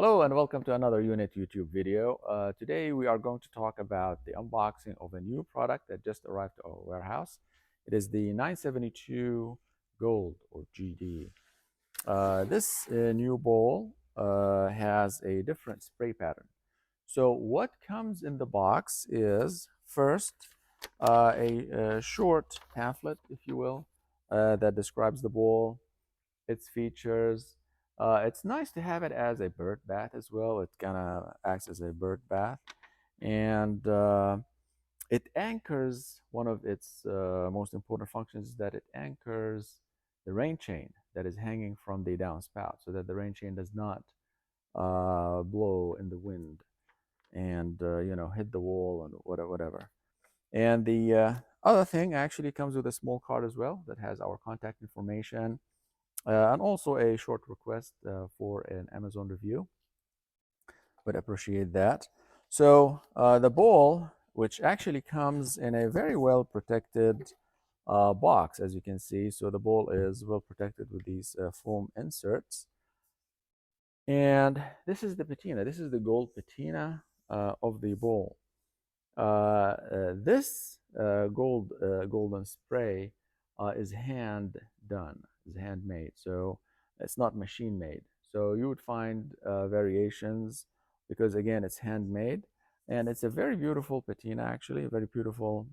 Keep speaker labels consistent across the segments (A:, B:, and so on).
A: Hello and welcome to another U-nitt YouTube video. Today we are going to talk about the unboxing of a new product that just arrived to our warehouse. It is the 972 Gold or GD. This new bowl has a different spray pattern. So what comes in the box is first a short pamphlet, if you will, that describes the bowl, its features. It's nice to have it as a bird bath as well. It kind of acts as a bird bath, and it anchors. One of its most important functions is that it anchors the rain chain that is hanging from the downspout, so that the rain chain does not blow in the wind and hit the wall and whatever. And the other thing actually comes with a small card as well that has our contact information and also a short request for an Amazon review. Would appreciate that. So the bowl, which actually comes in a very well protected box, as you can see. So the bowl is well protected with these foam inserts. And this is the patina. This is the gold patina of the bowl. This golden spray is hand done, is handmade. So it's not machine made. So you would find variations because again it's handmade, and it's a very beautiful patina, actually a very beautiful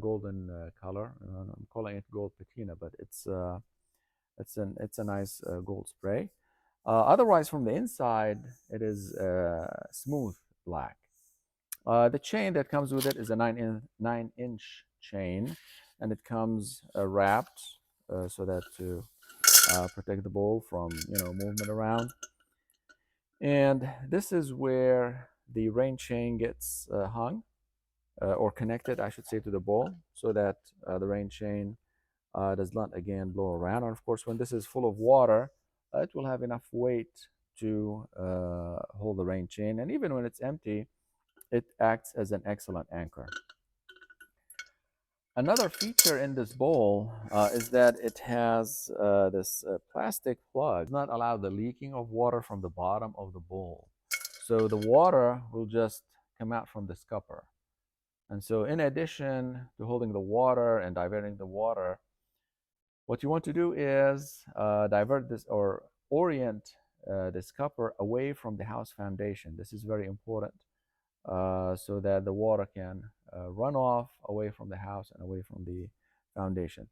A: golden color. I'm calling it gold patina, but it's a nice gold spray. Otherwise, from the inside, it is smooth black. The chain that comes with it is a 9-inch chain, and it comes wrapped so that to protect the bowl from movement around. And this is where the rain chain gets hung or connected, I should say, to the bowl, so that the rain chain does not again blow around. And of course, when this is full of water, it will have enough weight to hold the rain chain. And even when it's empty, it acts as an excellent anchor. Another feature in this bowl is that it has this plastic plug. It does not allow the leaking of water from the bottom of the bowl. So the water will just come out from the scupper. And so in addition to holding the water and diverting the water, what you want to do is divert this or orient the scupper away from the house foundation. This is very important. So that the water can run off away from the house and away from the foundation.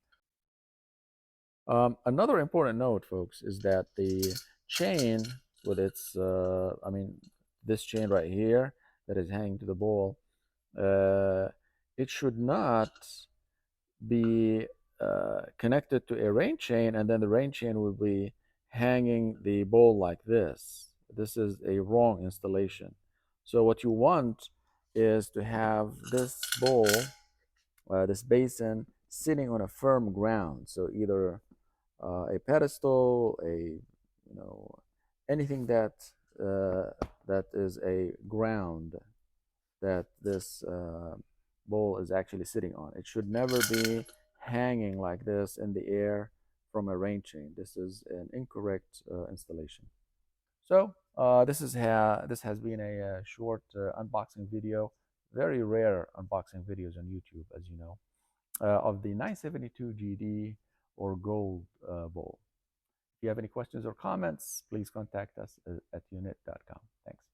A: Another important note, folks, is that the chain with its, this chain right here that is hanging to the bowl, it should not be connected to a rain chain, and then the rain chain will be hanging the bowl like this. This is a wrong installation. So what you want is to have this bowl, this basin, sitting on a firm ground. So either a pedestal, anything that that is a ground that this bowl is actually sitting on. It should never be hanging like this in the air from a rain chain. This is an incorrect installation. So this has been a short unboxing video. Very rare unboxing videos on YouTube, as you know, of the 972 GD or Gold bowl. If you have any questions or comments, please contact us at u-nitt.com. Thanks.